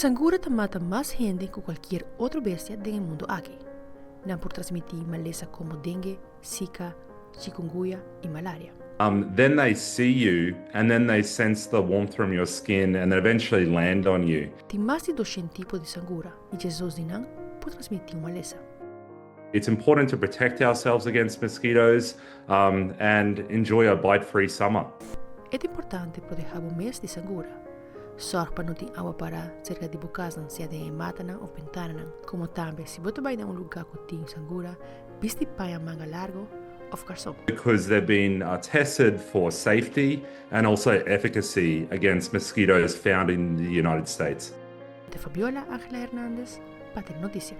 sangura mata más gente que cualquier otra bestia del mundo aquí. No por transmitir maleza como dengue, zika, chikungunya y malaria. Then they see you and then they sense the warmth from your skin and eventually land on you. Tem más de 200 tipos de sangura y Jesus dinan por transmitir maleza. It's important to protect ourselves against mosquitoes and enjoy a bite-free summer. É importante proteger o mês de sangura. Sorte para não ter água para cerca de casa, se de matanan ou ventana. Como também, se você vai a lugar que tem sangura, viste para manga largo ou calção. Because they've been tested for safety and also efficacy against mosquitoes found in the United States. De Fabiola Angela-Hernandez, para ter notícia.